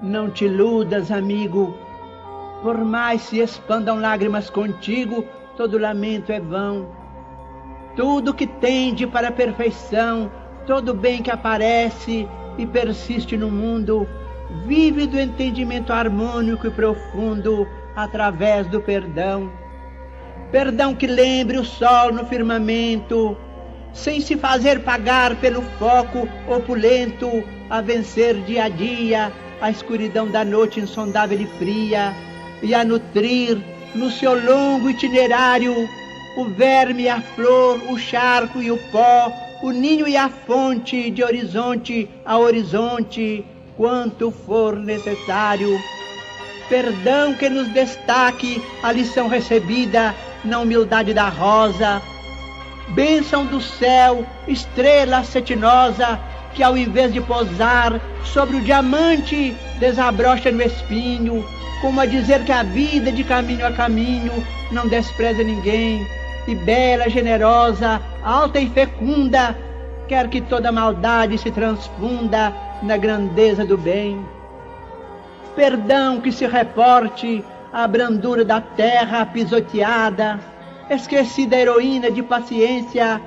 Não te iludas, amigo, por mais se expandam lágrimas contigo, todo lamento é vão. Tudo que tende para a perfeição, todo bem que aparece e persiste no mundo, vive do entendimento harmônico e profundo através do perdão. Perdão que lembre o sol no firmamento, sem se fazer pagar pelo foco opulento, a vencer dia a dia a escuridão da noite insondável e fria, e a nutrir no seu longo itinerário o verme e a flor, o charco e o pó, o ninho e a fonte, de horizonte a horizonte, quanto for necessário. Perdão que nos destaque a lição recebida na humildade da rosa, bênção do céu, estrela cetinosa, que ao invés de pousar sobre o diamante, desabrocha no espinho, como a dizer que a vida de caminho a caminho não despreza ninguém, e bela, generosa, alta e fecunda, quer que toda maldade se transfunda na grandeza do bem. Perdão que se reporte à brandura da terra pisoteada, esquecida heroína de paciência,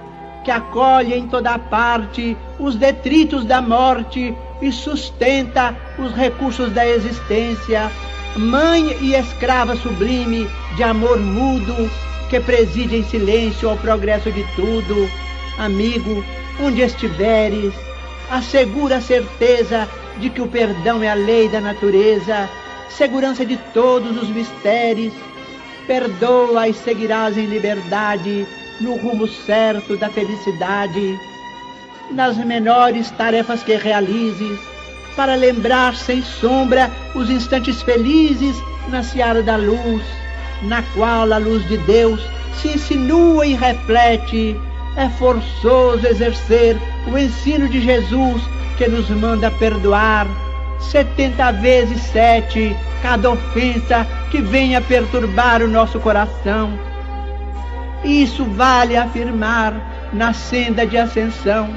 que acolhe em toda parte os detritos da morte e sustenta os recursos da existência, mãe e escrava sublime de amor mudo, que preside em silêncio ao progresso de tudo. Amigo, onde estiveres, assegura a certeza de que o perdão é a lei da natureza, segurança de todos os mistérios. Perdoa e seguirás em liberdade, no rumo certo da felicidade. Nas menores tarefas que realizes, para lembrar sem sombra os instantes felizes na seara da luz, na qual a luz de Deus se insinua e reflete. É forçoso exercer o ensino de Jesus, que nos manda perdoar 70 vezes 7 cada ofensa que venha perturbar o nosso coração. Isso vale afirmar na senda de ascensão,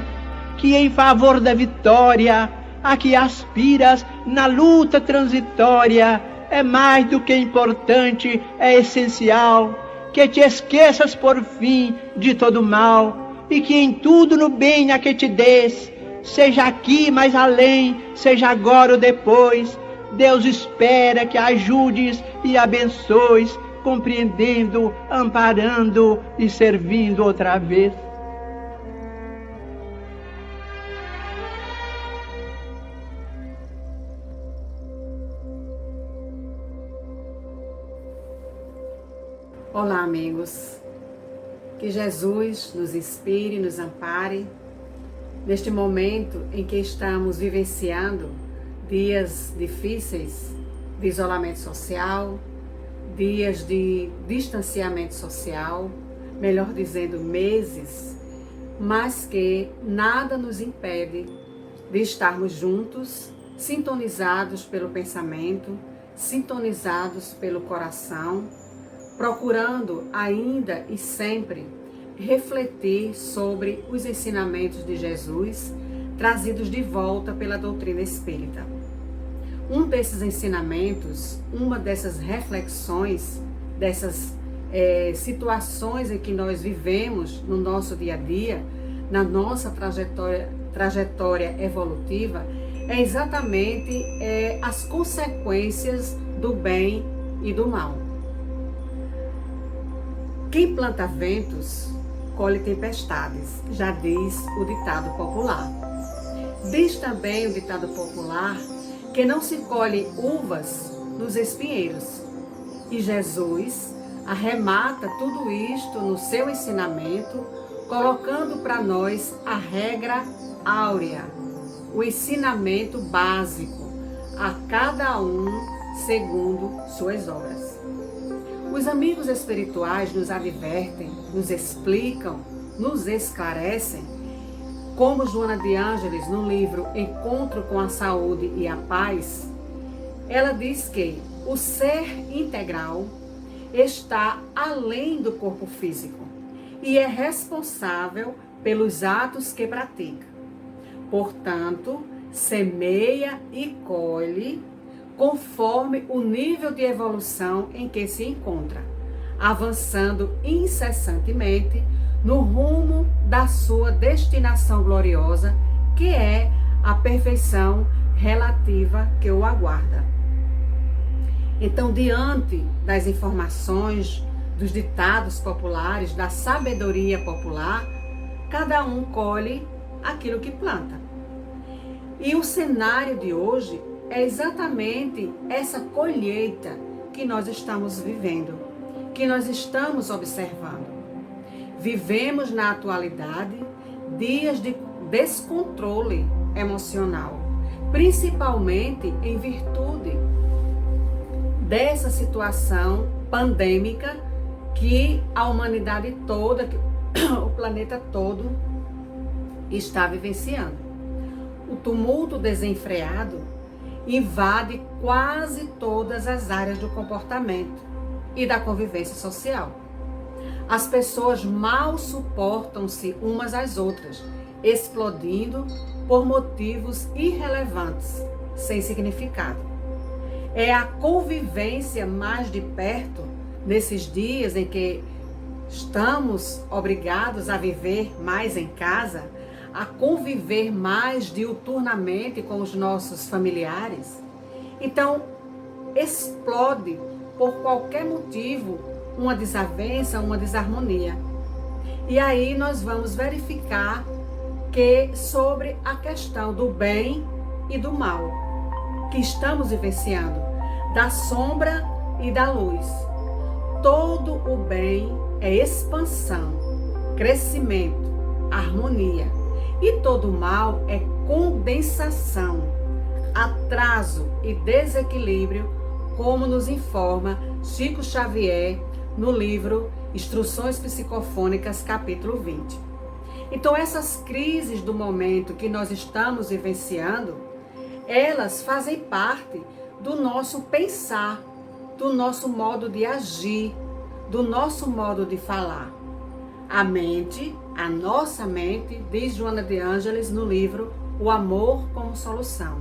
que em favor da vitória a que aspiras na luta transitória é mais do que importante, é essencial que te esqueças por fim de todo mal, e que em tudo no bem a que te des, seja aqui mais além, seja agora ou depois, Deus espera que ajudes e abençoes, compreendendo, amparando e servindo outra vez. Olá, amigos. Que Jesus nos inspire, nos ampare neste momento em que estamos vivenciando dias difíceis de isolamento social, dias de distanciamento social, melhor dizendo, meses, mas que nada nos impede de estarmos juntos, sintonizados pelo pensamento, sintonizados pelo coração, procurando ainda e sempre refletir sobre os ensinamentos de Jesus, trazidos de volta pela doutrina espírita. Um desses ensinamentos, uma dessas reflexões, dessas situações em que nós vivemos no nosso dia a dia, na nossa trajetória evolutiva, é exatamente as consequências do bem e do mal. Quem planta ventos, colhe tempestades, já diz o ditado popular. Diz também o ditado popular que não se colhe uvas nos espinheiros. E Jesus arremata tudo isto no seu ensinamento, colocando para nós a regra áurea, o ensinamento básico, a cada um segundo suas obras. Os amigos espirituais nos advertem, nos explicam, nos esclarecem, como Joana de Ângeles, no livro Encontro com a Saúde e a Paz, ela diz que o ser integral está além do corpo físico e é responsável pelos atos que pratica. Portanto, semeia e colhe conforme o nível de evolução em que se encontra, avançando incessantemente no rumo da sua destinação gloriosa, que é a perfeição relativa que o aguarda. Então, diante das informações, dos ditados populares, da sabedoria popular, cada um colhe aquilo que planta. E o cenário de hoje é exatamente essa colheita que nós estamos vivendo, que nós estamos observando. Vivemos na atualidade dias de descontrole emocional, principalmente em virtude dessa situação pandêmica que a humanidade toda, que o planeta todo está vivenciando. O tumulto desenfreado invade quase todas as áreas do comportamento e da convivência social. As pessoas mal suportam-se umas às outras, explodindo por motivos irrelevantes, sem significado. É a convivência mais de perto, nesses dias em que estamos obrigados a viver mais em casa, a conviver mais diuturnamente com os nossos familiares. Então, explode por qualquer motivo uma desavença, uma desarmonia. E aí nós vamos verificar que sobre a questão do bem e do mal que estamos vivenciando, da sombra e da luz. Todo o bem é expansão, crescimento, harmonia. E todo o mal é condensação, atraso e desequilíbrio, como nos informa Chico Xavier no livro Instruções Psicofônicas, capítulo 20. Então, essas crises do momento que nós estamos vivenciando, elas fazem parte do nosso pensar, do nosso modo de agir, do nosso modo de falar. A mente, a nossa mente, diz Joana de Ângeles no livro O Amor como Solução.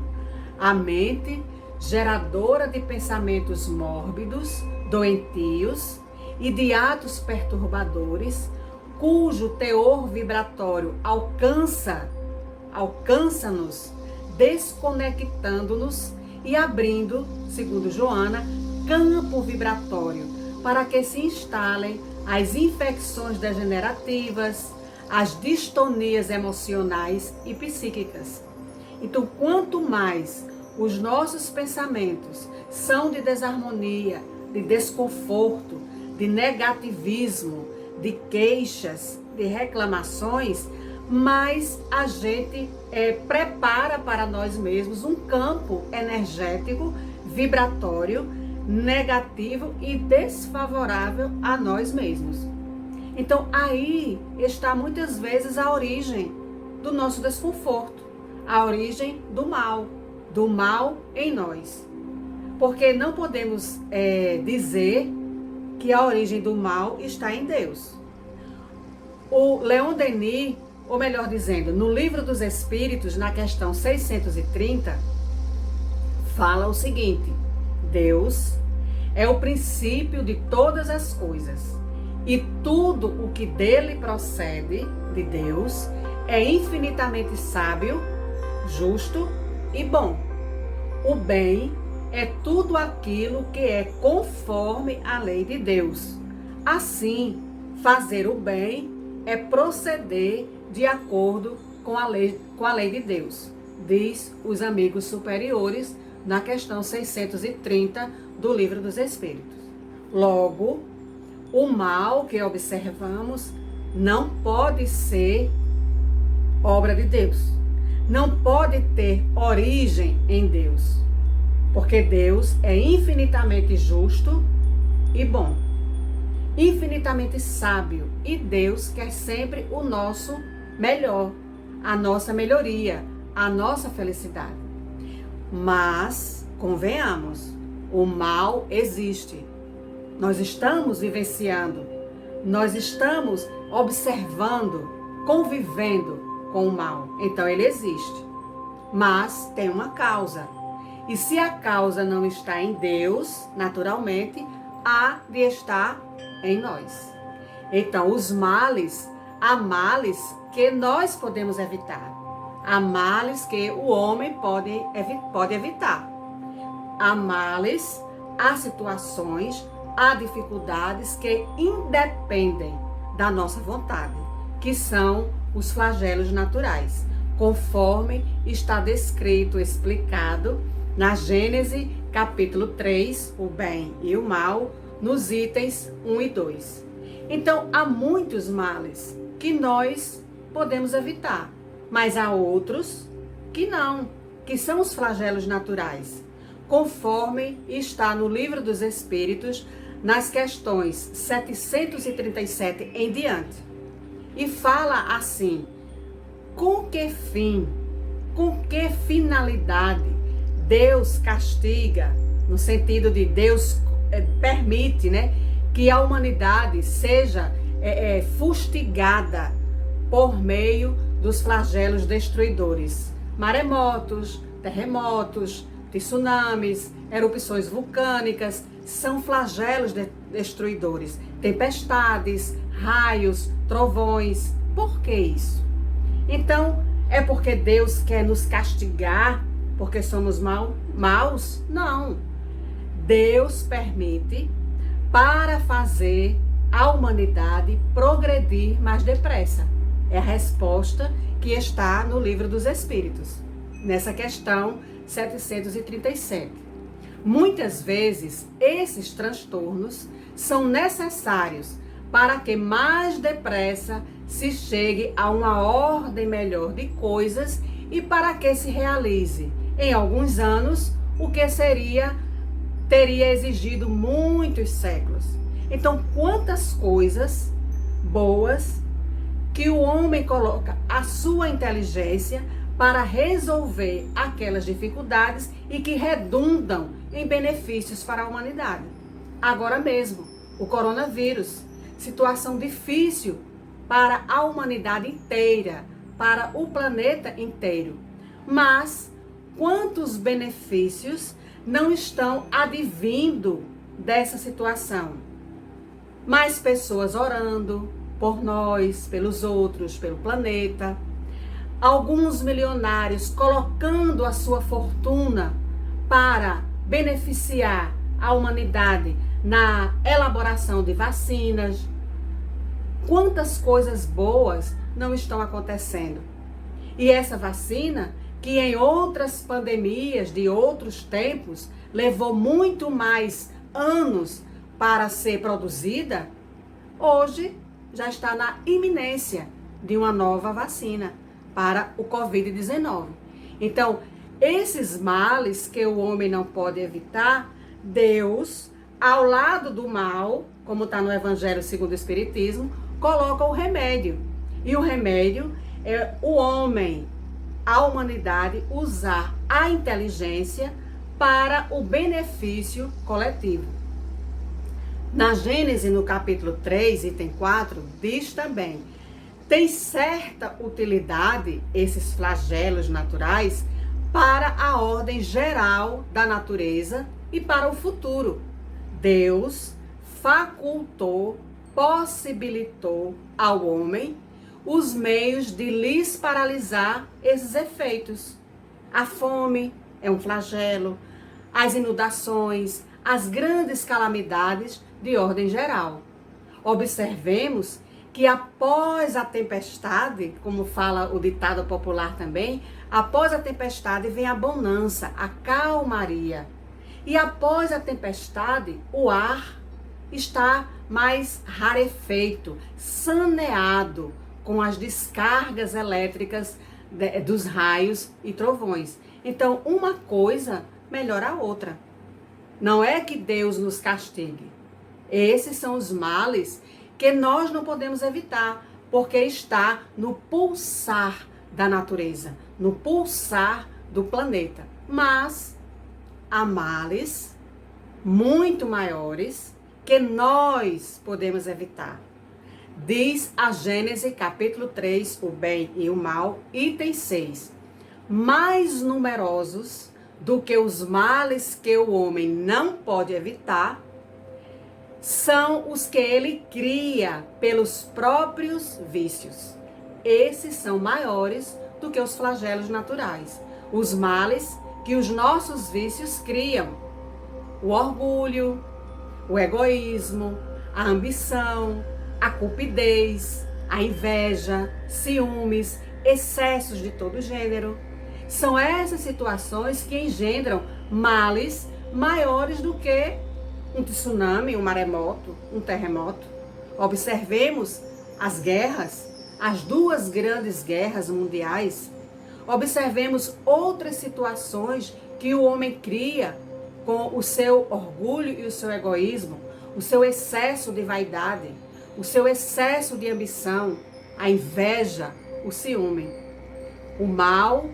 A mente, geradora de pensamentos mórbidos, doentios e de atos perturbadores, cujo teor vibratório alcança-nos, desconectando-nos e abrindo, segundo Joana, campo vibratório para que se instalem as infecções degenerativas, as distonias emocionais e psíquicas. Então, quanto mais os nossos pensamentos são de desarmonia, de desconforto, de negativismo, de queixas, de reclamações, mais a gente prepara para nós mesmos um campo energético, vibratório, negativo e desfavorável a nós mesmos. Então aí está muitas vezes a origem do nosso desconforto, a origem do mal em nós. Porque não podemos dizer que a origem do mal está em Deus. O Leon Denis, ou melhor dizendo, no Livro dos Espíritos, na questão 630, fala o seguinte: Deus é o princípio de todas as coisas, e tudo o que dele procede, de Deus, é infinitamente sábio, justo e bom. O bem é tudo aquilo que é conforme a lei de Deus. Assim, fazer o bem é proceder de acordo com a lei de Deus, diz os amigos superiores na questão 630 do Livro dos Espíritos. Logo, o mal que observamos não pode ser obra de Deus, não pode ter origem em Deus, porque Deus é infinitamente justo e bom, infinitamente sábio, e Deus quer sempre o nosso melhor, a nossa melhoria, a nossa felicidade. Mas, convenhamos, o mal existe. Nós estamos vivenciando, nós estamos observando, convivendo com o mal. Então ele existe, mas tem uma causa. E se a causa não está em Deus, naturalmente, há de estar em nós. Então, os males, há males que nós podemos evitar. Há males que o homem pode evitar. Há males, há situações, há dificuldades que independem da nossa vontade, que são os flagelos naturais, conforme está descrito, explicado na Gênesis capítulo 3, o bem e o mal, nos itens 1 e 2. Então, há muitos males que nós podemos evitar, mas há outros que não, que são os flagelos naturais, conforme está no Livro dos Espíritos, nas questões 737 em diante. E fala assim: com que fim, com que finalidade Deus castiga, no sentido de Deus permite, que a humanidade seja fustigada por meio dos flagelos destruidores. Maremotos, terremotos, tsunamis, erupções vulcânicas, são flagelos destruidores. Tempestades, raios, trovões. Por que isso? Então, é porque Deus quer nos castigar porque somos maus? Não. Deus permite para fazer a humanidade progredir mais depressa. É a resposta que está no Livro dos Espíritos, nessa questão 737. Muitas vezes, esses transtornos são necessários para que mais depressa se chegue a uma ordem melhor de coisas e para que se realize, em alguns anos, o que teria exigido muitos séculos. Então, quantas coisas boas que o homem coloca a sua inteligência para resolver aquelas dificuldades e que redundam em benefícios para a humanidade. Agora mesmo, o coronavírus, situação difícil para a humanidade inteira, para o planeta inteiro. Mas quantos benefícios não estão advindo dessa situação? Mais pessoas orando por nós, pelos outros, pelo planeta. Alguns milionários colocando a sua fortuna para beneficiar a humanidade na elaboração de vacinas. Quantas coisas boas não estão acontecendo? E essa vacina, que em outras pandemias de outros tempos levou muito mais anos para ser produzida, hoje já está na iminência de uma nova vacina para o Covid-19. Então, esses males que o homem não pode evitar, Deus, ao lado do mal, como está no Evangelho segundo o Espiritismo, coloca o remédio. E o remédio é o homem, a humanidade, usar a inteligência para o benefício coletivo. Na Gênesis, no capítulo 3, item 4, diz também: tem certa utilidade esses flagelos naturais para a ordem geral da natureza e para o futuro. Deus facultou, possibilitou ao homem os meios de lhes paralisar esses efeitos. A fome é um flagelo, as inundações, as grandes calamidades de ordem geral. Observemos que após a tempestade, como fala o ditado popular também, após a tempestade vem a bonança, a calmaria. E após a tempestade, o ar está mais rarefeito, saneado com as descargas elétricas dos raios e trovões. Então, uma coisa melhora a outra. Não é que Deus nos castigue. Esses são os males que nós não podemos evitar, porque está no pulsar da natureza, no pulsar do planeta. Mas há males muito maiores que nós podemos evitar. Diz a Gênesis capítulo 3, o bem e o mal, item 6. Mais numerosos do que os males que o homem não pode evitar, são os que ele cria pelos próprios vícios. Esses são maiores do que os flagelos naturais. Os males que os nossos vícios criam. O orgulho, o egoísmo, a ambição, a cupidez, a inveja, ciúmes, excessos de todo gênero. São essas situações que engendram males maiores do que um tsunami, um maremoto, um terremoto. Observemos as guerras, as duas grandes guerras mundiais. Observemos outras situações que o homem cria com o seu orgulho e o seu egoísmo, o seu excesso de vaidade, o seu excesso de ambição, a inveja, o ciúme. O mal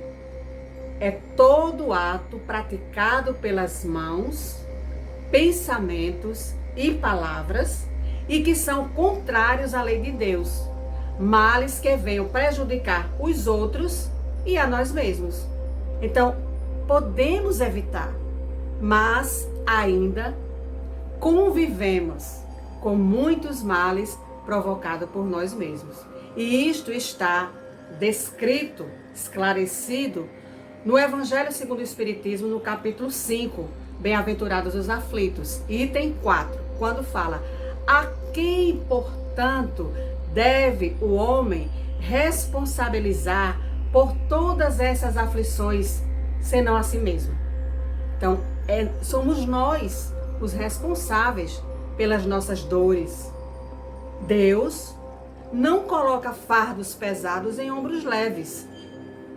é todo ato praticado pelas mãos, pensamentos e palavras e que são contrários à lei de Deus. Males que venham prejudicar os outros e a nós mesmos. Então, podemos evitar, mas ainda convivemos com muitos males provocados por nós mesmos. E isto está descrito, esclarecido, no Evangelho segundo o Espiritismo, no capítulo 5, Bem-aventurados os aflitos, item 4, quando fala: a quem, portanto, deve o homem responsabilizar por todas essas aflições, senão a si mesmo? Então, somos nós os responsáveis pelas nossas dores. Deus não coloca fardos pesados em ombros leves.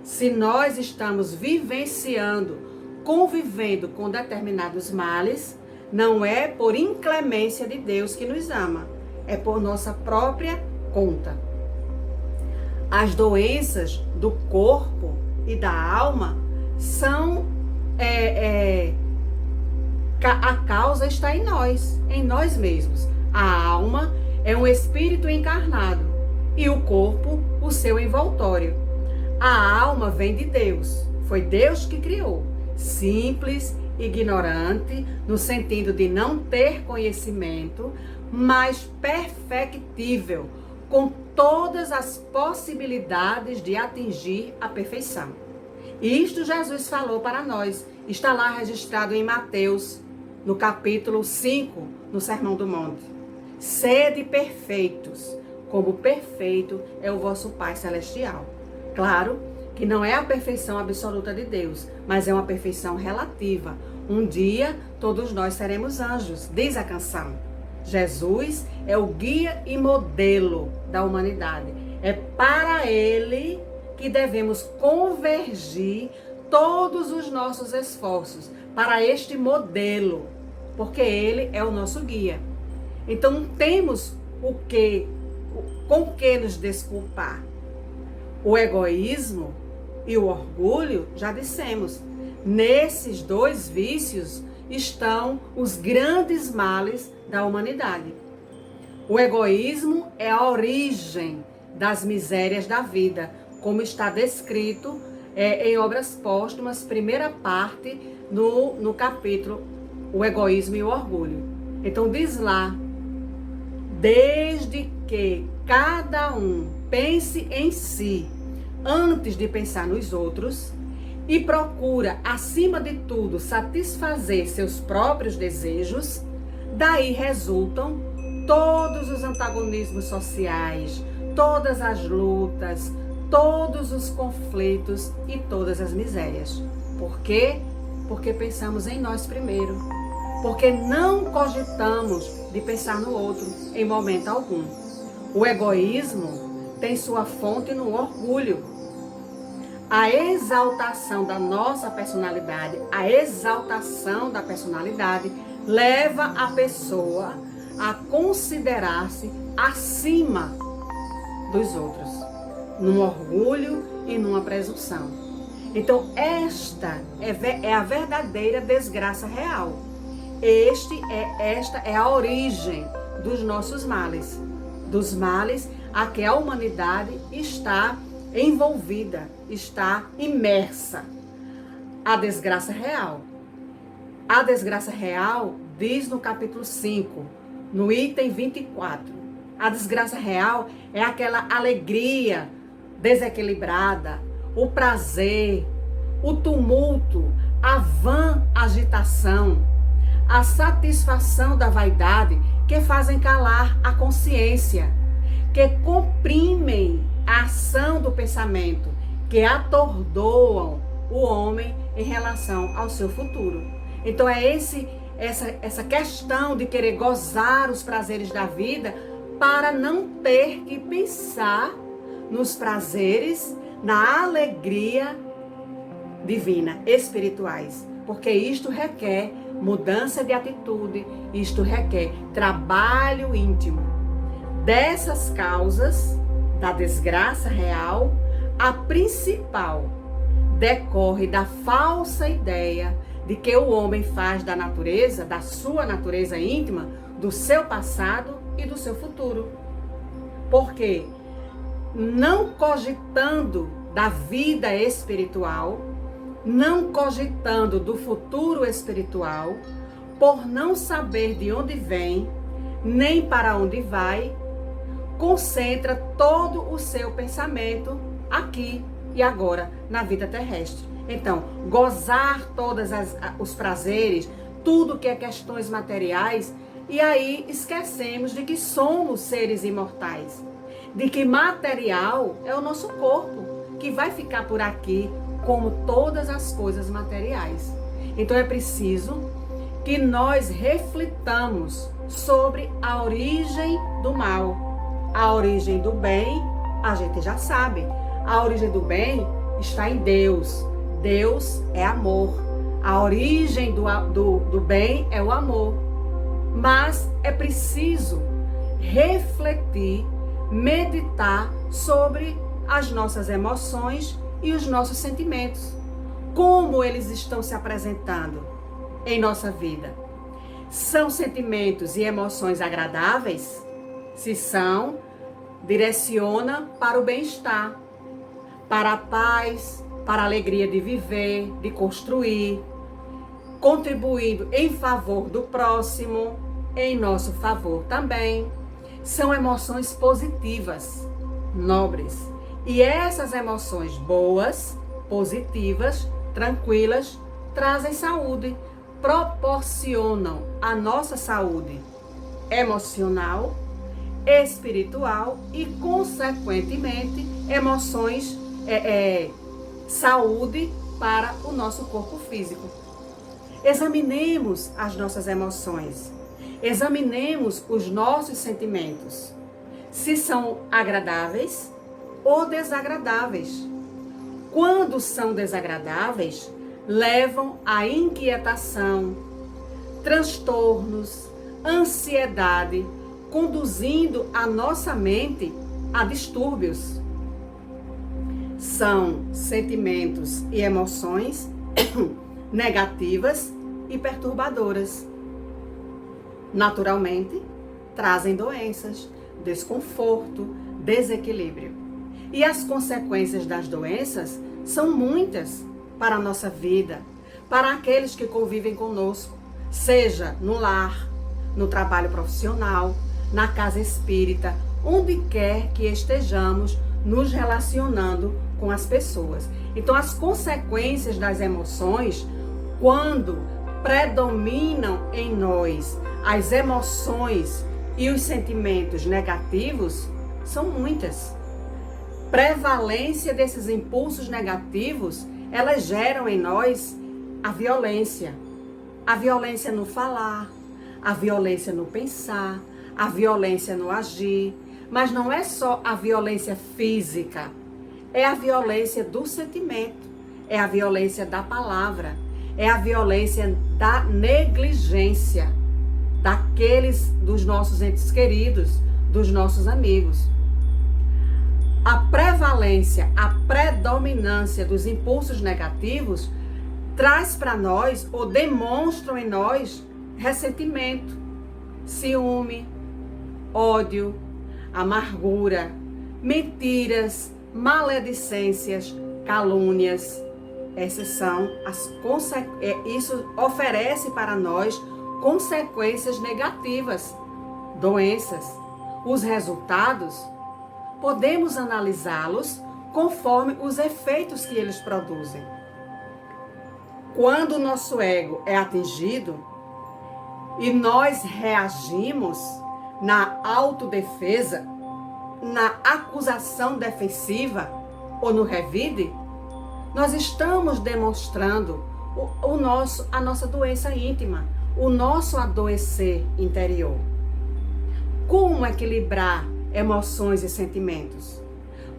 Se nós estamos vivenciando, convivendo com determinados males, não é por inclemência de Deus que nos ama, é por nossa própria conta. As doenças do corpo e da alma são a causa está em nós mesmos. A alma é um espírito encarnado e o corpo o seu envoltório. A alma vem de Deus, foi Deus que criou. Simples, ignorante, no sentido de não ter conhecimento, mas perfectível, com todas as possibilidades de atingir a perfeição. Isto Jesus falou para nós, está lá registrado em Mateus, no capítulo 5, no Sermão do Monte. Sede perfeitos, como perfeito é o vosso Pai Celestial. Claro que não é a perfeição absoluta de Deus, mas é uma perfeição relativa. Um dia, todos nós seremos anjos, diz a canção. Jesus é o guia e modelo da humanidade. É para Ele que devemos convergir todos os nossos esforços para este modelo, porque Ele é o nosso guia. Então, não temos com que nos desculpar. O egoísmo e o orgulho, já dissemos, nesses dois vícios estão os grandes males da humanidade. O egoísmo é a origem das misérias da vida, como está descrito em Obras Póstumas, primeira parte, no capítulo O Egoísmo e o Orgulho. Então diz lá: desde que cada um pense em si, antes de pensar nos outros, e procura, acima de tudo, satisfazer seus próprios desejos, daí resultam todos os antagonismos sociais, todas as lutas, todos os conflitos e todas as misérias. Por quê? Porque pensamos em nós primeiro. Porque não cogitamos de pensar no outro em momento algum. O egoísmo tem sua fonte no orgulho. A exaltação da nossa personalidade, a exaltação da personalidade leva a pessoa a considerar-se acima dos outros, num orgulho e numa presunção. Então, esta é a verdadeira desgraça real. Esta é a origem dos nossos males, dos males a que a humanidade está envolvida, está imersa. a desgraça real. A desgraça real diz no capítulo 5, no item 24. A desgraça real é aquela alegria desequilibrada, o prazer, o tumulto, a vã agitação, a satisfação da vaidade que fazem calar a consciência, que comprimem a ação do pensamento, que atordoam o homem em relação ao seu futuro. Então é essa questão de querer gozar os prazeres da vida para não ter que pensar nos prazeres, na alegria divina, espirituais. Porque isto requer mudança de atitude, isto requer trabalho íntimo. Dessas causas da desgraça real, a principal decorre da falsa ideia de que o homem faz da natureza, da sua natureza íntima, do seu passado e do seu futuro. Porque não cogitando da vida espiritual, não cogitando do futuro espiritual, por não saber de onde vem, nem para onde vai, concentra todo o seu pensamento aqui e agora, na vida terrestre. Então, gozar todos os prazeres, tudo que é questões materiais, e aí esquecemos de que somos seres imortais, de que material é o nosso corpo, que vai ficar por aqui, como todas as coisas materiais. Então é preciso que nós reflitamos sobre a origem do mal. A origem do bem, a gente já sabe. A origem do bem está em Deus. Deus é amor. A origem do bem é o amor. Mas é preciso refletir, meditar sobre as nossas emoções e os nossos sentimentos. Como eles estão se apresentando em nossa vida? São sentimentos e emoções agradáveis? Se são, direciona para o bem-estar, para a paz, para a alegria de viver, de construir, contribuindo em favor do próximo, em nosso favor também. São emoções positivas, nobres. E essas emoções boas, positivas, tranquilas, trazem saúde, proporcionam a nossa saúde emocional, espiritual e, consequentemente, emoções, saúde para o nosso corpo físico. Examinemos as nossas emoções, examinemos os nossos sentimentos, se são agradáveis ou desagradáveis. Quando são desagradáveis, levam à inquietação, transtornos, ansiedade, conduzindo a nossa mente a distúrbios. São sentimentos e emoções negativas e perturbadoras. Naturalmente, trazem doenças, desconforto, desequilíbrio. E as consequências das doenças são muitas para a nossa vida, para aqueles que convivem conosco, seja no lar, no trabalho profissional, na casa espírita, onde quer que estejamos nos relacionando com as pessoas. Então, as consequências das emoções, quando predominam em nós as emoções e os sentimentos negativos, são muitas. Prevalência desses impulsos negativos, elas geram em nós a violência no falar, a violência no pensar, a violência no agir. Mas não é só a violência física, é a violência do sentimento, é a violência da palavra, é a violência da negligência daqueles, dos nossos entes queridos, dos nossos amigos. A prevalência, a predominância dos impulsos negativos traz para nós, ou demonstram em nós, ressentimento, ciúme, ódio, amargura, mentiras, maledicências, calúnias, Isso oferece para nós consequências negativas, doenças. Os resultados, podemos analisá-los conforme os efeitos que eles produzem. Quando o nosso ego é atingido e nós reagimos na autodefesa, na acusação defensiva ou no revide, nós estamos demonstrando a nossa doença íntima, o nosso adoecer interior. Como equilibrar emoções e sentimentos?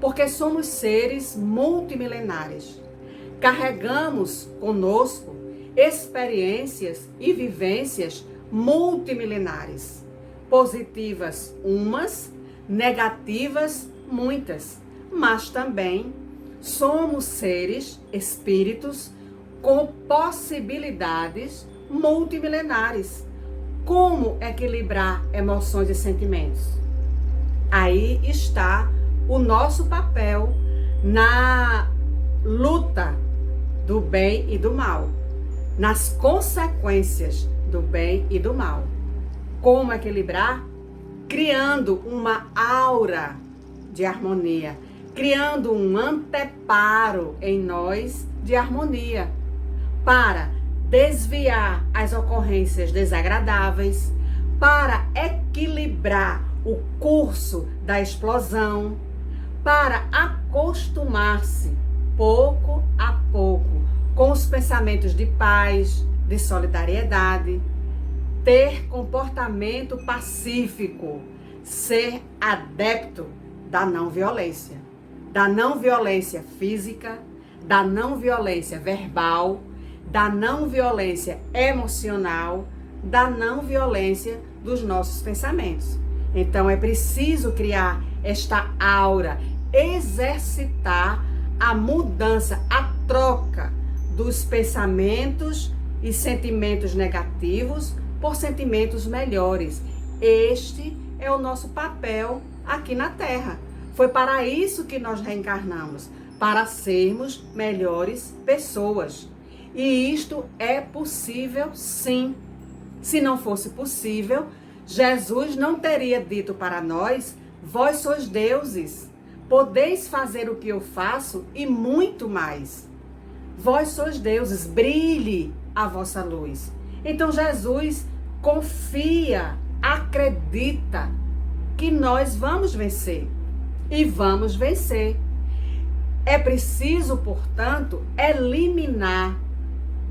Porque somos seres multimilenares. Carregamos conosco experiências e vivências multimilenares. Positivas umas, negativas muitas. Mas também somos seres, espíritos, com possibilidades multimilenares. Como equilibrar emoções e sentimentos? Aí está o nosso papel na luta do bem e do mal, nas consequências do bem e do mal. Como equilibrar? Criando uma aura de harmonia, criando um anteparo em nós de harmonia, para desviar as ocorrências desagradáveis, para equilibrar o curso da explosão, para acostumar-se pouco a pouco com os pensamentos de paz, de solidariedade, ter comportamento pacífico, ser adepto da não violência física, da não violência verbal, da não violência emocional, da não violência dos nossos pensamentos. Então é preciso criar esta aura, exercitar a mudança, a troca dos pensamentos e sentimentos negativos por sentimentos melhores. Este é o nosso papel aqui na Terra. Foi para isso que nós reencarnamos, para sermos melhores pessoas. E isto é possível, sim. Se não fosse possível, Jesus não teria dito para nós: vós sois deuses, podeis fazer o que eu faço e muito mais. Vós sois deuses, brilhe a vossa luz. Então Jesus confia, acredita que nós vamos vencer. E vamos vencer. É preciso, portanto, eliminar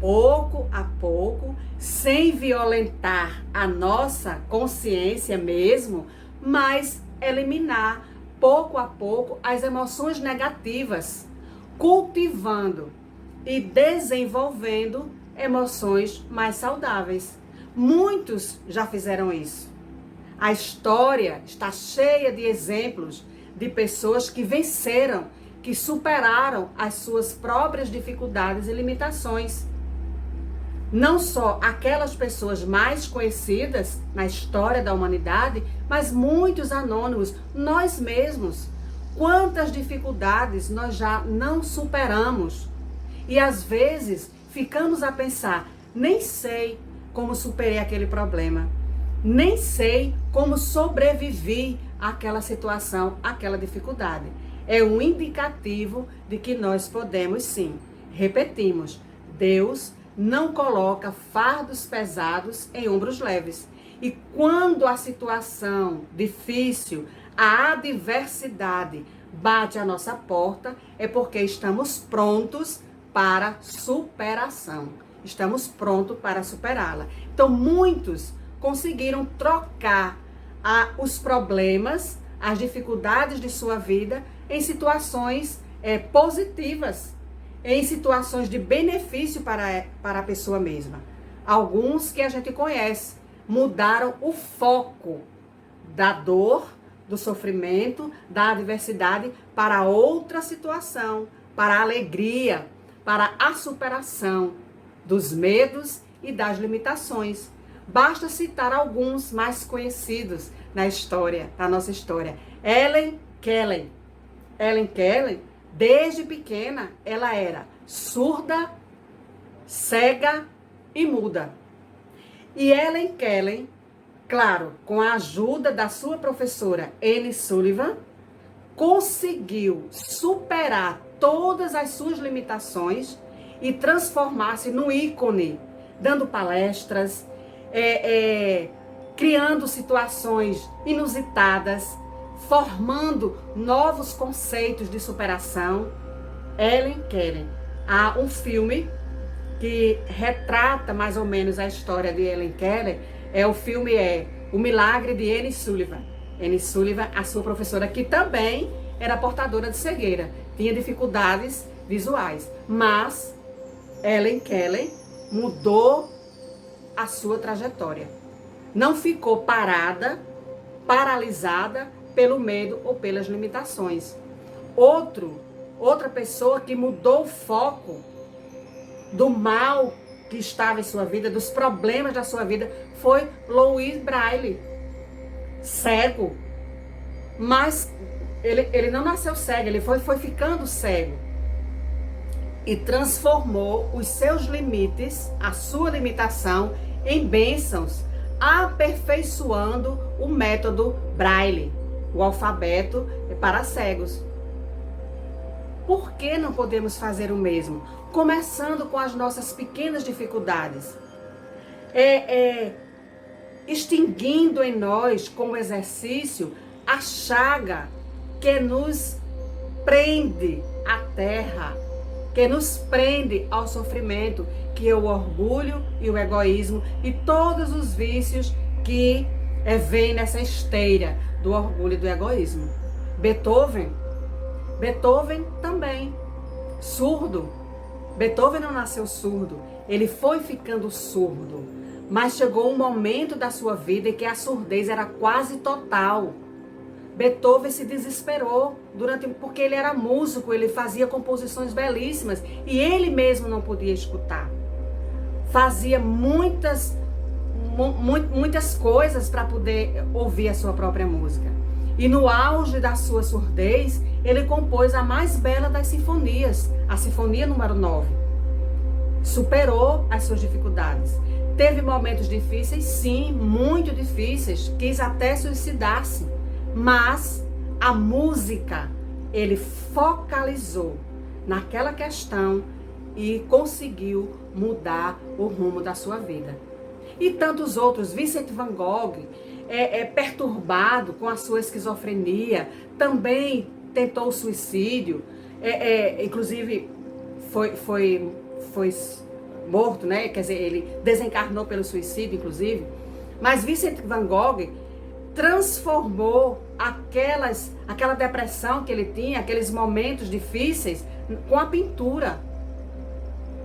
pouco a pouco, sem violentar a nossa consciência mesmo, mas eliminar pouco a pouco as emoções negativas, cultivando e desenvolvendo emoções mais saudáveis. Muitos já fizeram isso. A história está cheia de exemplos de pessoas que venceram, que superaram as suas próprias dificuldades e limitações. Não só aquelas pessoas mais conhecidas na história da humanidade, mas muitos anônimos, nós mesmos. Quantas dificuldades nós já não superamos? E às vezes ficamos a pensar: nem sei como superei aquele problema, nem sei como sobrevivi àquela situação, àquela dificuldade. É um indicativo de que nós podemos sim. Repetimos, Deus não coloca fardos pesados em ombros leves. E quando a situação difícil, a adversidade bate à nossa porta, é porque estamos prontos para superação. Estamos prontos para superá-la. Então, muitos conseguiram trocar os problemas, as dificuldades de sua vida em situações positivas, em situações de benefício para a pessoa mesma. Alguns que a gente conhece mudaram o foco da dor, do sofrimento, da adversidade para outra situação, para a alegria, para a superação dos medos e das limitações. Basta citar alguns mais conhecidos na história, na nossa história. Helen Keller. Helen Keller, desde pequena, ela era surda, cega e muda. E Helen Keller, claro, com a ajuda da sua professora Anne Sullivan, conseguiu superar todas as suas limitações e transformar-se num ícone, dando palestras, criando situações inusitadas, formando novos conceitos de superação. Helen Keller. Há um filme que retrata mais ou menos a história de Helen Keller. O filme O Milagre de Anne Sullivan. Anne Sullivan, a sua professora, que também era portadora de cegueira, tinha dificuldades visuais, mas Helen Keller mudou a sua trajetória. Não ficou paralisada pelo medo ou pelas limitações. Outra pessoa que mudou o foco do mal que estava em sua vida, dos problemas da sua vida, foi Louis Braille, cego. Mas ele não nasceu cego, ele foi ficando cego. E transformou os seus limites, a sua limitação, em bênçãos, aperfeiçoando o método Braille, o alfabeto para cegos. Por que não podemos fazer o mesmo? Começando com as nossas pequenas dificuldades. Extinguindo em nós, como exercício, a chaga que nos prende à terra, que nos prende ao sofrimento, que é o orgulho e o egoísmo e todos os vícios que vêm nessa esteira do orgulho e do egoísmo. Beethoven também, surdo. Beethoven não nasceu surdo, ele foi ficando surdo, mas chegou um momento da sua vida em que a surdez era quase total. Beethoven se desesperou porque ele era músico, ele fazia composições belíssimas e ele mesmo não podia escutar. Fazia muitas coisas para poder ouvir a sua própria música. E no auge da sua surdez, ele compôs a mais bela das sinfonias, a Sinfonia número 9. Superou as suas dificuldades. Teve momentos difíceis, sim, muito difíceis, quis até suicidar-se. Mas a música, ele focalizou naquela questão e conseguiu mudar o rumo da sua vida. E tantos outros, Vincent van Gogh, perturbado com a sua esquizofrenia, também tentou o suicídio, inclusive foi morto, né? Quer dizer, ele desencarnou pelo suicídio, inclusive. Mas Vincent van Gogh transformou aquela depressão que ele tinha, aqueles momentos difíceis, com a pintura.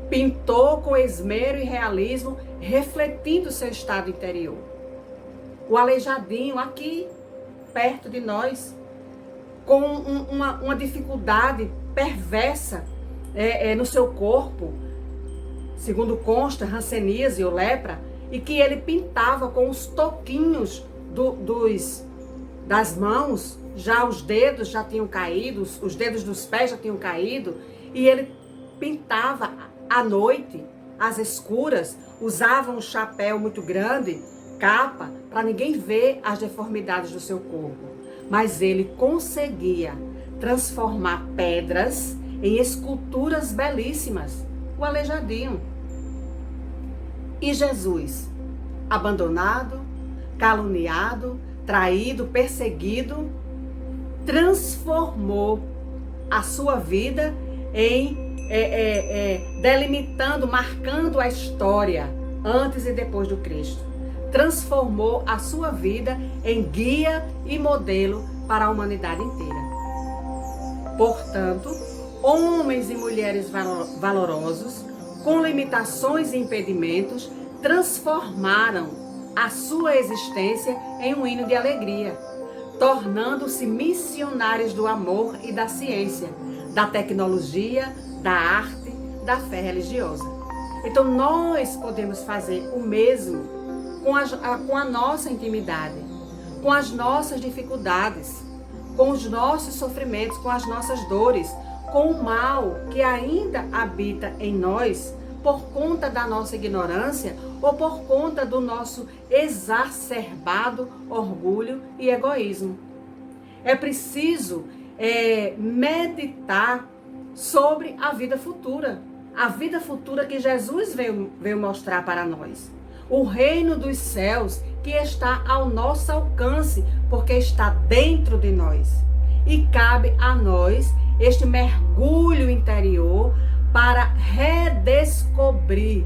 Pintou com esmero e realismo, refletindo o seu estado interior. O Aleijadinho, aqui, perto de nós, com uma dificuldade perversa no seu corpo, segundo consta, hanseníase ou lepra, e que ele pintava com os toquinhos das mãos, já os dedos já tinham caído, os dedos dos pés já tinham caído, e ele pintava à noite, às escuras, usava um chapéu muito grande, capa, para ninguém ver as deformidades do seu corpo. Mas ele conseguia transformar pedras em esculturas belíssimas. O Aleijadinho. E Jesus, abandonado, caluniado, traído, perseguido, transformou a sua vida em delimitando, marcando a história antes e depois do Cristo. Transformou a sua vida em guia e modelo para a humanidade inteira. Portanto, homens e mulheres valorosos, com limitações e impedimentos, transformaram a sua existência em um hino de alegria, tornando-se missionários do amor e da ciência, da tecnologia, da arte, da fé religiosa. Então nós podemos fazer o mesmo com a nossa intimidade, com as nossas dificuldades, com os nossos sofrimentos, com as nossas dores, com o mal que ainda habita em nós por conta da nossa ignorância ou por conta do nosso exacerbado orgulho e egoísmo. É preciso meditar sobre a vida futura que Jesus veio mostrar para nós. O reino dos céus que está ao nosso alcance, porque está dentro de nós. E cabe a nós este mergulho interior para redescobrir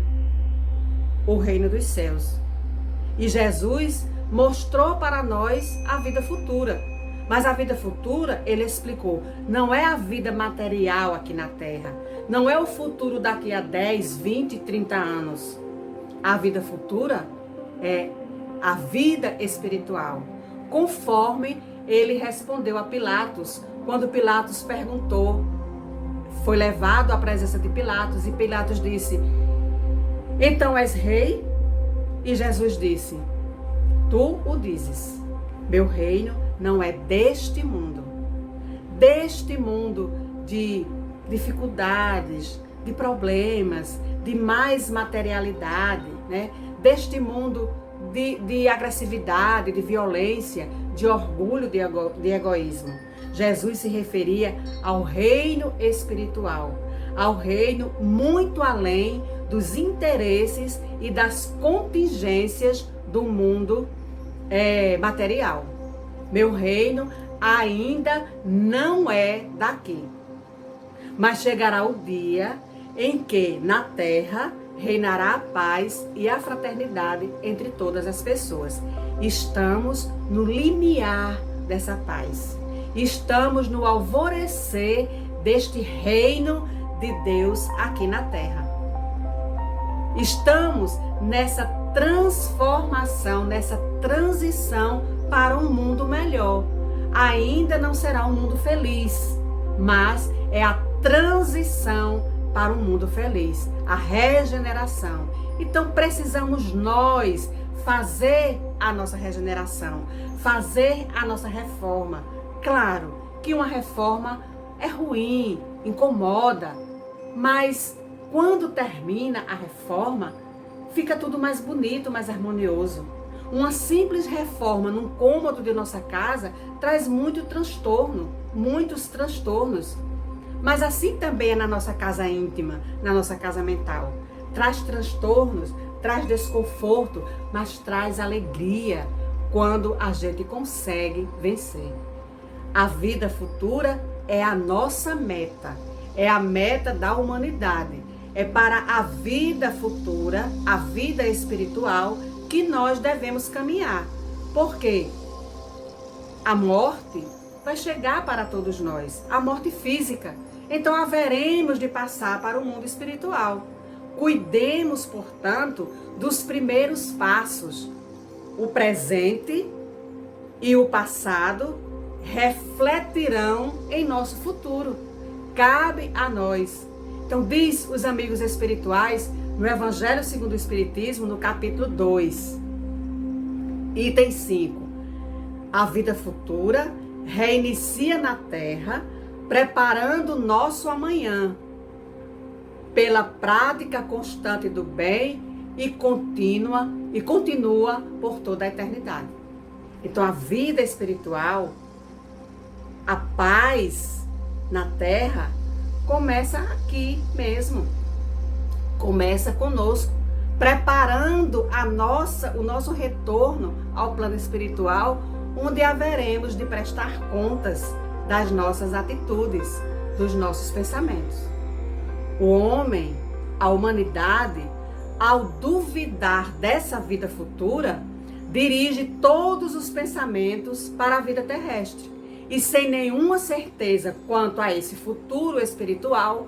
o reino dos céus. E Jesus mostrou para nós a vida futura. Mas a vida futura, ele explicou, não é a vida material aqui na Terra. Não é o futuro daqui a 10, 20, 30 anos. A vida futura é a vida espiritual. Conforme ele respondeu a Pilatos, quando Pilatos perguntou, foi levado à presença de Pilatos, e Pilatos disse, então és rei? E Jesus disse, tu o dizes, meu reino não é deste mundo de dificuldades, de problemas, de mais materialidade, né? Deste mundo de agressividade, de violência, de orgulho, de egoísmo. Jesus se referia ao reino espiritual, ao reino muito além dos interesses e das contingências do mundo material. Meu reino ainda não é daqui, mas chegará o dia em que na terra reinará a paz e a fraternidade entre todas as pessoas. Estamos no limiar dessa paz. Estamos no alvorecer deste reino de Deus aqui na terra. Estamos nessa transformação, nessa transição para um mundo melhor. Ainda não será um mundo feliz, mas é a transição para um mundo feliz, a regeneração. Então precisamos nós fazer a nossa regeneração, fazer a nossa reforma. Claro que uma reforma é ruim, incomoda, mas quando termina a reforma, fica tudo mais bonito, mais harmonioso. Uma simples reforma num cômodo de nossa casa traz muito transtorno, muitos transtornos. Mas assim também é na nossa casa íntima, na nossa casa mental. Traz transtornos, traz desconforto, mas traz alegria quando a gente consegue vencer. A vida futura é a nossa meta, é a meta da humanidade. É para a vida futura, a vida espiritual, que nós devemos caminhar. Porque a morte vai chegar para todos nós, a morte física. Então haveremos de passar para o mundo espiritual. Cuidemos, portanto, dos primeiros passos. O presente e o passado refletirão em nosso futuro. Cabe a nós. Então diz os amigos espirituais no Evangelho segundo o Espiritismo, no capítulo 2, item 5. A vida futura reinicia na Terra, preparando o nosso amanhã, pela prática constante do bem e continua por toda a eternidade. Então a vida espiritual, a paz na Terra, começa aqui mesmo. Começa conosco, preparando o nosso retorno ao plano espiritual, onde haveremos de prestar contas das nossas atitudes, dos nossos pensamentos. O homem, a humanidade, ao duvidar dessa vida futura, dirige todos os pensamentos para a vida terrestre. E sem nenhuma certeza quanto a esse futuro espiritual,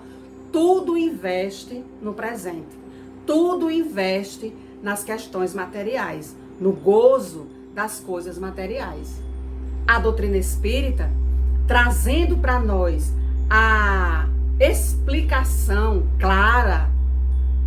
tudo investe no presente. Tudo investe nas questões materiais, no gozo das coisas materiais. A doutrina espírita, trazendo para nós a explicação clara,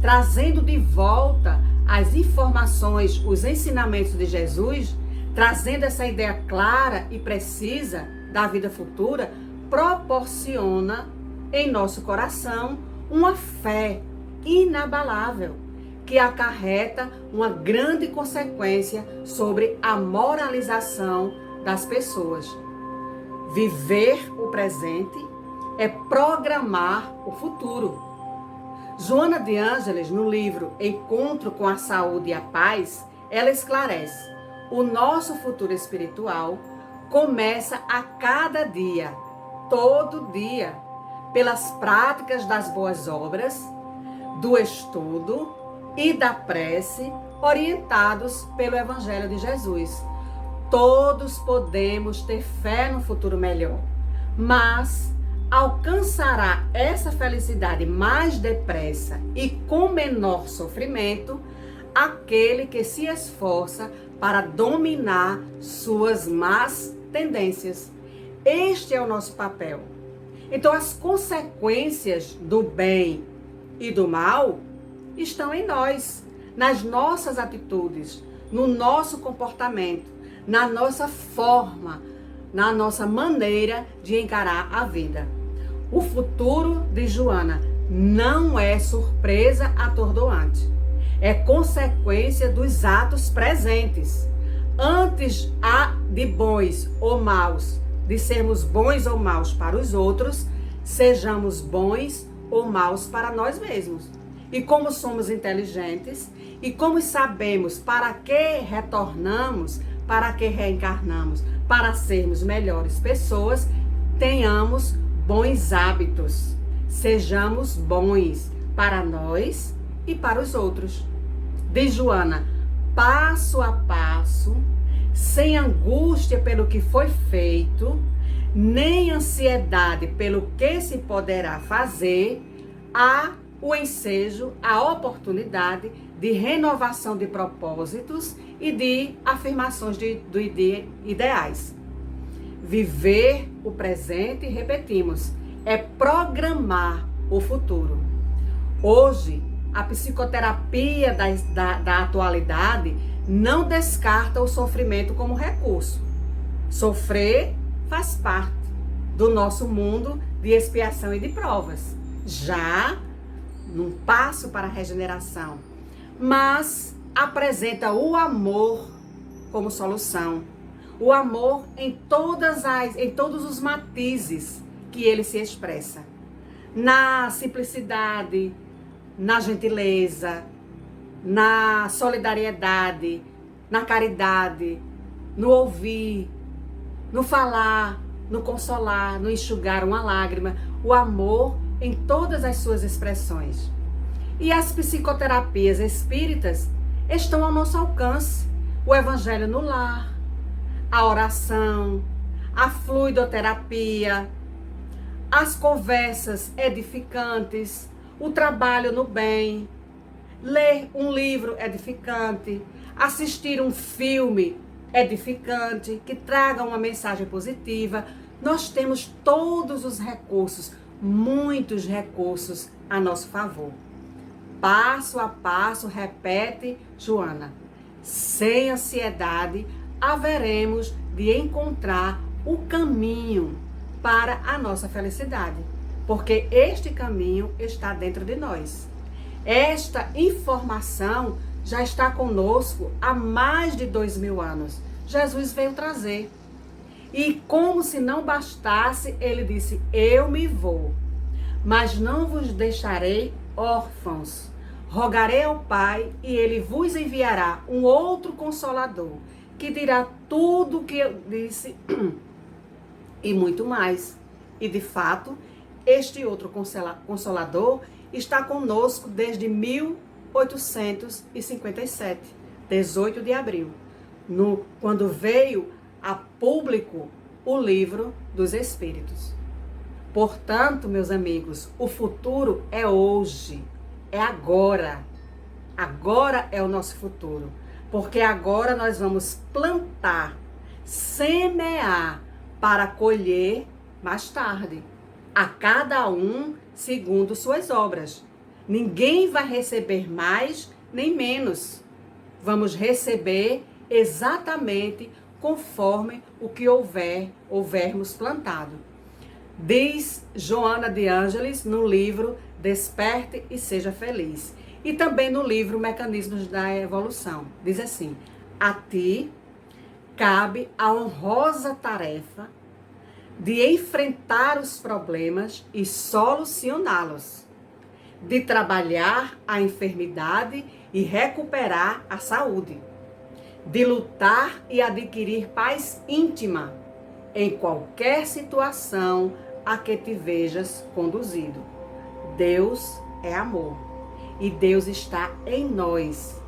trazendo de volta as informações, os ensinamentos de Jesus, trazendo essa ideia clara e precisa da vida futura, proporciona em nosso coração uma fé inabalável, que acarreta uma grande consequência sobre a moralização das pessoas. Viver o presente é programar o futuro. Joana de Ângeles, no livro Encontro com a Saúde e a Paz, ela esclarece: o nosso futuro espiritual começa a cada dia, todo dia, pelas práticas das boas obras, do estudo e da prece, orientados pelo Evangelho de Jesus. Todos podemos ter fé no futuro melhor, mas alcançará essa felicidade mais depressa e com menor sofrimento aquele que se esforça para dominar suas más tendências. Este é o nosso papel. Então, as consequências do bem e do mal estão em nós, nas nossas atitudes, no nosso comportamento, na nossa forma, na nossa maneira de encarar a vida. O futuro de Joana não é surpresa atordoante. É consequência dos atos presentes. Antes de bons ou maus, de sermos bons ou maus para os outros, sejamos bons ou maus para nós mesmos. E como somos inteligentes e como sabemos para que retornamos, para que reencarnamos, para sermos melhores pessoas, tenhamos bons hábitos. Sejamos bons para nós e para os outros. De Joana, passo a passo, sem angústia pelo que foi feito, nem ansiedade pelo que se poderá fazer, há o ensejo, a oportunidade de renovação de propósitos e de afirmações de ideais. Viver o presente, repetimos, é programar o futuro. Hoje, a psicoterapia da atualidade não descarta o sofrimento como recurso. Sofrer faz parte do nosso mundo de expiação e de provas. Já num passo para a regeneração, mas apresenta o amor como solução. O amor em todos os matizes que ele se expressa. Na simplicidade, na gentileza, na solidariedade, na caridade, no ouvir, no falar, no consolar, no enxugar uma lágrima. O amor em todas as suas expressões. E as psicoterapias espíritas estão ao nosso alcance. O Evangelho no lar, a oração, a fluidoterapia, as conversas edificantes, o trabalho no bem, ler um livro edificante, assistir um filme edificante, que traga uma mensagem positiva. Nós temos todos os recursos, muitos recursos a nosso favor. Passo a passo, repete Joana, sem ansiedade, haveremos de encontrar o caminho para a nossa felicidade, porque este caminho está dentro de nós. Esta informação já está conosco há mais de 2000 anos. Jesus veio trazer. E como se não bastasse, ele disse: eu me vou, mas não vos deixarei órfãos. Rogarei ao Pai e ele vos enviará um outro Consolador, que dirá tudo o que eu disse e muito mais. E de fato, este outro Consolador está conosco desde 1857, 18 de abril, quando veio a público o Livro dos Espíritos. Portanto, meus amigos, o futuro é hoje, é agora. Agora é o nosso futuro, porque agora nós vamos plantar, semear para colher mais tarde, a cada um segundo suas obras. Ninguém vai receber mais nem menos. Vamos receber exatamente conforme o que houvermos plantado. diz Joana de Ângeles no livro Desperte e Seja Feliz. E também no livro Mecanismos da Evolução. Diz assim: a ti cabe a honrosa tarefa de enfrentar os problemas e solucioná-los, de trabalhar a enfermidade e recuperar a saúde, de lutar e adquirir paz íntima em qualquer situação a que te vejas conduzido. Deus é amor e Deus está em nós.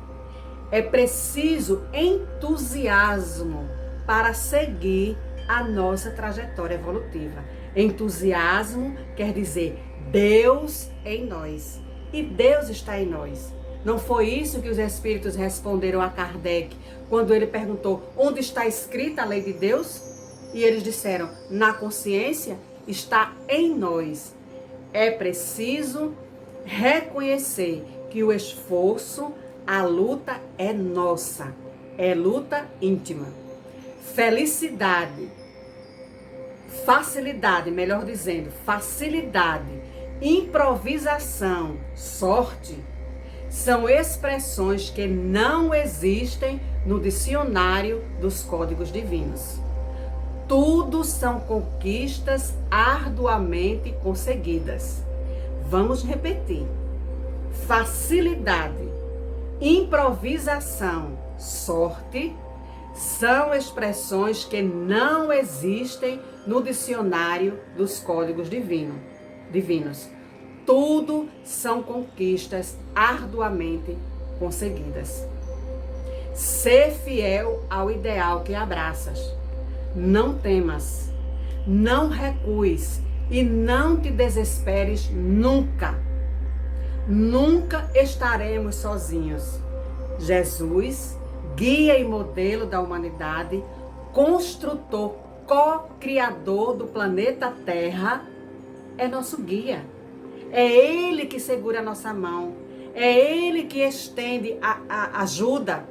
É preciso entusiasmo para seguir a nossa trajetória evolutiva. Entusiasmo quer dizer Deus em nós. E Deus está em nós. Não foi isso que os espíritos responderam a Kardec quando ele perguntou onde está escrita a lei de Deus? E eles disseram, na consciência está em nós. É preciso reconhecer que o esforço, a luta é nossa. É luta íntima. Felicidade, facilidade, melhor dizendo, facilidade, improvisação, sorte, são expressões que não existem no dicionário dos códigos divinos. Tudo são conquistas arduamente conseguidas. Vamos repetir. Facilidade, improvisação, sorte, são expressões que não existem no dicionário dos códigos divinos. Tudo são conquistas arduamente conseguidas. Ser fiel ao ideal que abraças. Não temas, não recues e não te desesperes nunca. Nunca estaremos sozinhos. Jesus, guia e modelo da humanidade, construtor, co-criador do planeta Terra, é nosso guia. É Ele que segura a nossa mão. É Ele que estende a ajuda.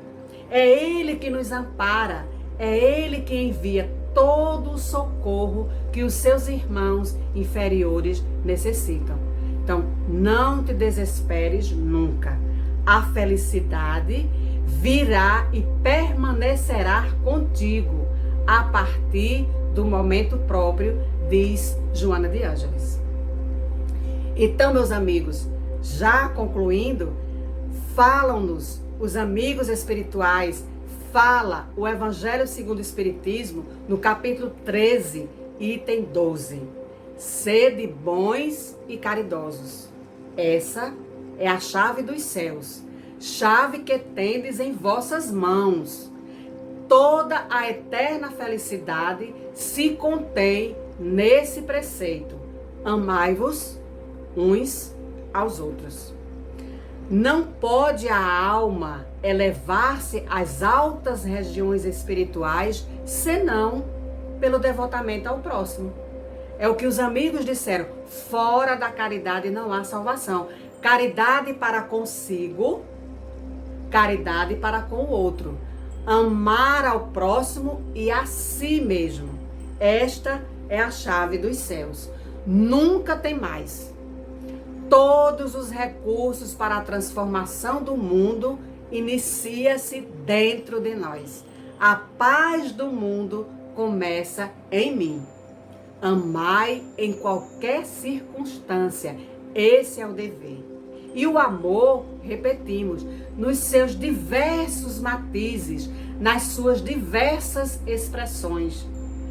É Ele que nos ampara. É Ele que envia todo o socorro que os seus irmãos inferiores necessitam. Então, não te desesperes nunca. A felicidade virá e permanecerá contigo a partir do momento próprio, diz Joana de Ângeles. Então, meus amigos, já concluindo, falam-nos os amigos espirituais, fala o Evangelho segundo o Espiritismo, no capítulo 13, item 12. Sede bons e caridosos. Essa é a chave dos céus, chave que tendes em vossas mãos. Toda a eterna felicidade se contém nesse preceito. Amai-vos uns aos outros. Não pode a alma elevar-se às altas regiões espirituais senão pelo devotamento ao próximo. É o que os amigos disseram, fora da caridade não há salvação. Caridade para consigo, caridade para com o outro. Amar ao próximo e a si mesmo. Esta é a chave dos céus. Nunca tem mais. Todos os recursos para a transformação do mundo inicia-se dentro de nós. A paz do mundo começa em mim. Amai em qualquer circunstância. Esse é o dever. E o amor, repetimos, nos seus diversos matizes, nas suas diversas expressões.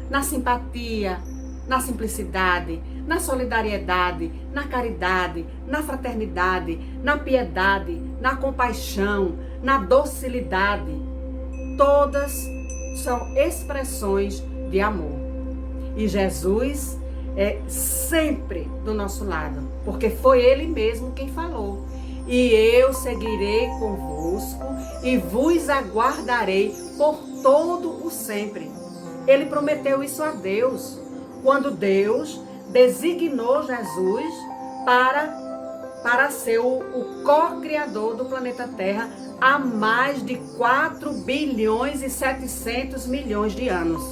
Na simpatia, na simplicidade, na solidariedade, na caridade, na fraternidade, na piedade, na compaixão, na docilidade. Todas são expressões de amor. E Jesus é sempre do nosso lado, porque foi Ele mesmo quem falou. E eu seguirei convosco e vos aguardarei por todo o sempre. Ele prometeu isso a Deus, quando Deus designou Jesus para ser o co-criador do planeta Terra há mais de 4 bilhões e 700 milhões de anos.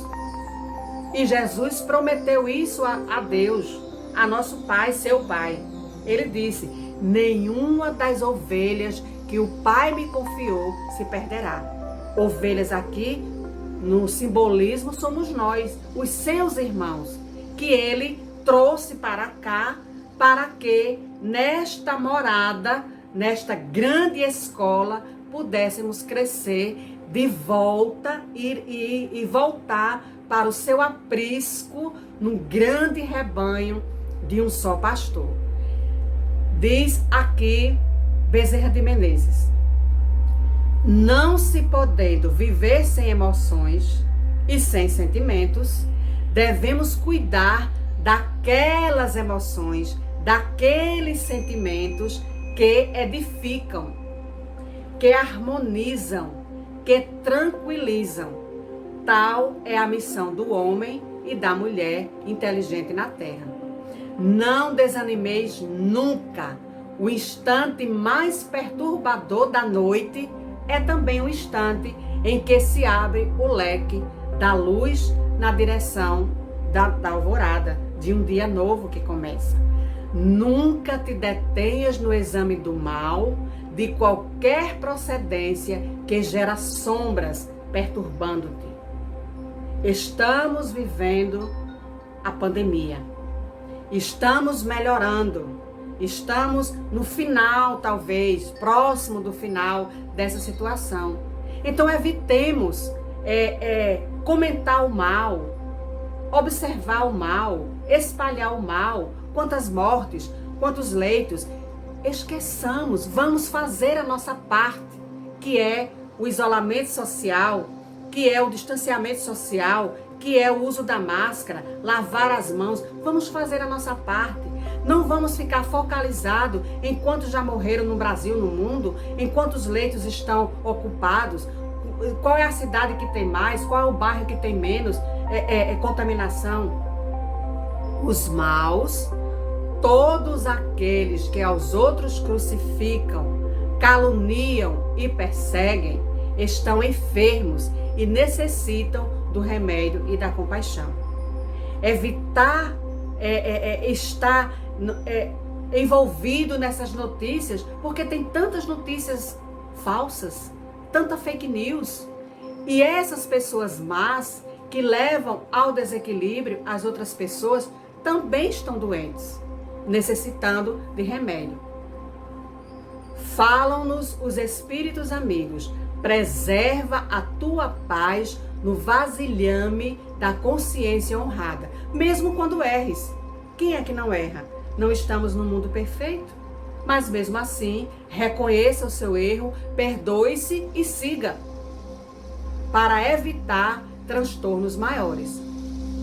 E Jesus prometeu isso a Deus, a nosso Pai, seu Pai. Ele disse: nenhuma das ovelhas que o Pai me confiou se perderá. Ovelhas aqui, no simbolismo, somos nós, os seus irmãos, que ele trouxe para cá, para que nesta morada, nesta grande escola, pudéssemos crescer de volta e voltar para o seu aprisco num grande rebanho de um só pastor. Diz aqui Bezerra de Menezes: não se podendo viver sem emoções e sem sentimentos, devemos cuidar daquelas emoções, daqueles sentimentos que edificam, que harmonizam, que tranquilizam. Tal é a missão do homem e da mulher inteligente na terra. Não desanimeis nunca. O instante mais perturbador da noite é também o instante em que se abre o leque da luz na direção da alvorada, de um dia novo que começa. Nunca te detenhas no exame do mal, de qualquer procedência que gera sombras perturbando-te. Estamos vivendo a pandemia. Estamos melhorando. Estamos no final, talvez, próximo do final dessa situação. Então evitemos comentar o mal, observar o mal, espalhar o mal. Quantas mortes, quantos leitos. Esqueçamos, vamos fazer a nossa parte, que é o isolamento social, que é o distanciamento social, que é o uso da máscara, lavar as mãos. Vamos fazer a nossa parte. Não vamos ficar focalizados em quantos já morreram no Brasil, no mundo, em quantos leitos estão ocupados, qual é a cidade que tem mais, qual é o bairro que tem menos contaminação. Os maus, todos aqueles que aos outros crucificam, caluniam e perseguem, estão enfermos e necessitam do remédio e da compaixão. Evitar estar envolvido nessas notícias, porque tem tantas notícias falsas, tanta fake news. E essas pessoas más que levam ao desequilíbrio as outras pessoas também estão doentes, necessitando de remédio. Falam-nos os espíritos amigos: preserva a tua paz no vasilhame da consciência honrada, mesmo quando erres. Quem é que não erra? Não estamos no mundo perfeito, mas mesmo assim, reconheça o seu erro, perdoe-se e siga, para evitar transtornos maiores.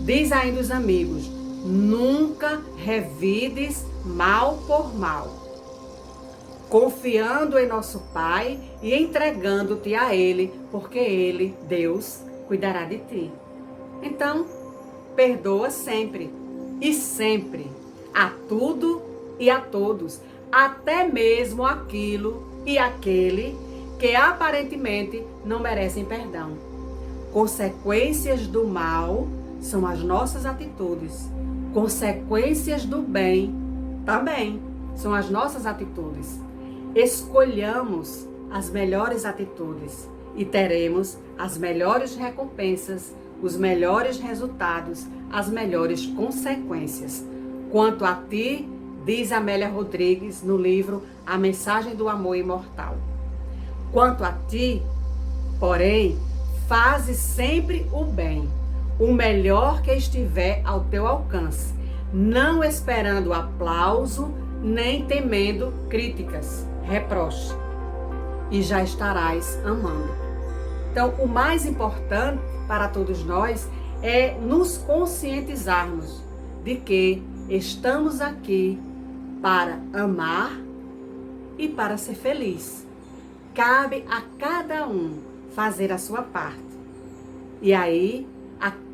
Diz ainda os amigos: nunca revides mal por mal, confiando em nosso Pai e entregando-te a Ele, porque Ele, Deus, cuidará de ti. Então, perdoa sempre e sempre, a tudo e a todos, até mesmo aquilo e aquele que aparentemente não merecem perdão. Consequências do mal são as nossas atitudes. Consequências do bem também são as nossas atitudes. Escolhamos as melhores atitudes e teremos as melhores recompensas, os melhores resultados, as melhores consequências. Quanto a ti, diz Amélia Rodrigues no livro A Mensagem do Amor Imortal: quanto a ti, porém, faze sempre o bem, o melhor que estiver ao teu alcance, não esperando aplauso, nem temendo críticas, reproche, e já estarás amando. Então, o mais importante para todos nós é nos conscientizarmos de que estamos aqui para amar e para ser feliz. Cabe a cada um fazer a sua parte. E aí,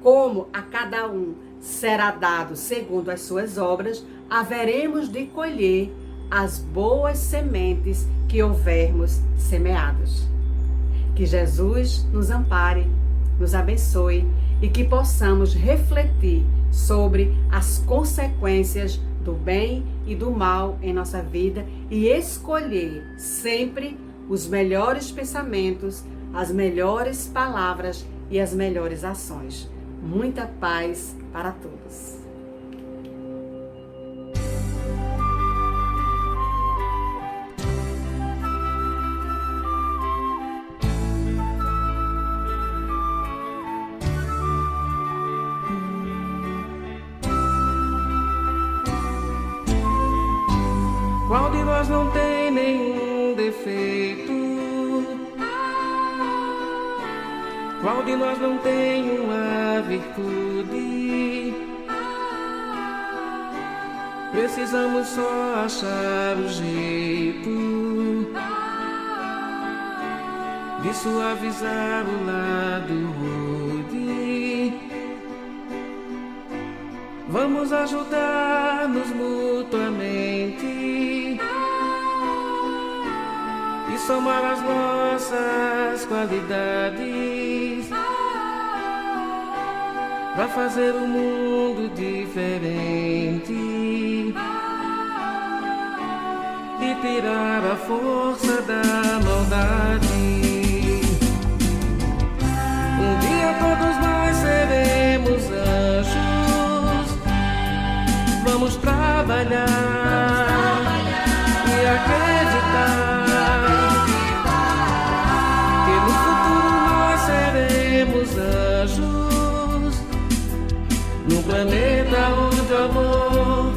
como a cada um será dado segundo as suas obras, haveremos de colher as boas sementes que houvermos semeados. Que Jesus nos ampare, nos abençoe e que possamos refletir sobre as consequências do bem e do mal em nossa vida e escolher sempre os melhores pensamentos, as melhores palavras e as melhores ações. Muita paz para todos. Qual de nós não tem nenhum defeito? Qual de nós não tem uma virtude? Precisamos só achar o jeito de suavizar o lado rude. Vamos ajudar-nos mutuamente e somar as nossas qualidades para fazer um mundo diferente e tirar a força da maldade. Um dia todos nós seremos anjos. Vamos trabalhar e acreditar que no futuro nós seremos anjos, num planeta onde o amor,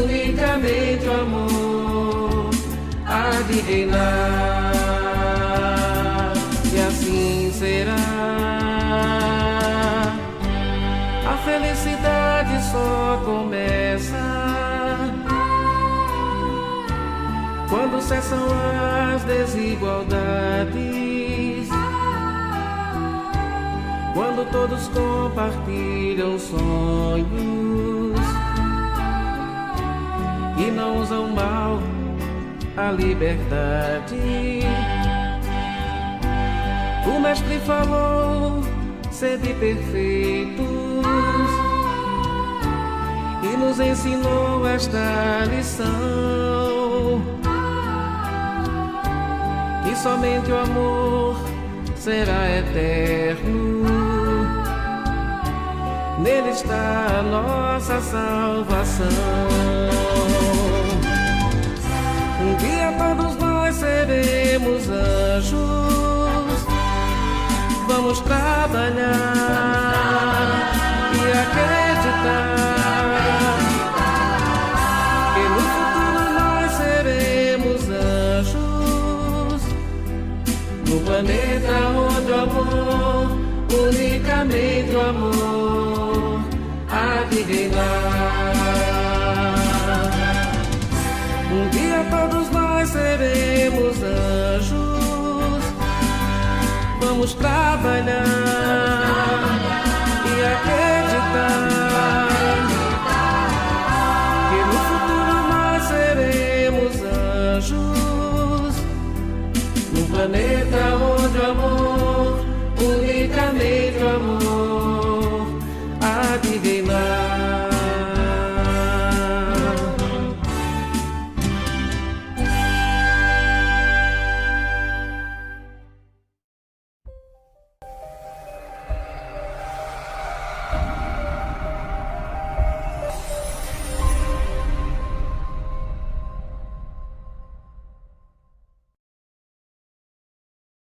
unicamente o amor, há de reinar. E assim será. A felicidade só começa quando cessam as desigualdades, quando todos compartilham sonhos e não usam mal a liberdade. O mestre falou: sede perfeitos, e nos ensinou esta lição, que somente o amor será eterno. Nele está a nossa salvação. Um dia todos nós seremos anjos. Vamos trabalhar e acreditar que no futuro nós seremos anjos, no planeta onde o amor, unicamente o amor, há de reinar. Um dia todos nós seremos anjos. Vamos trabalhar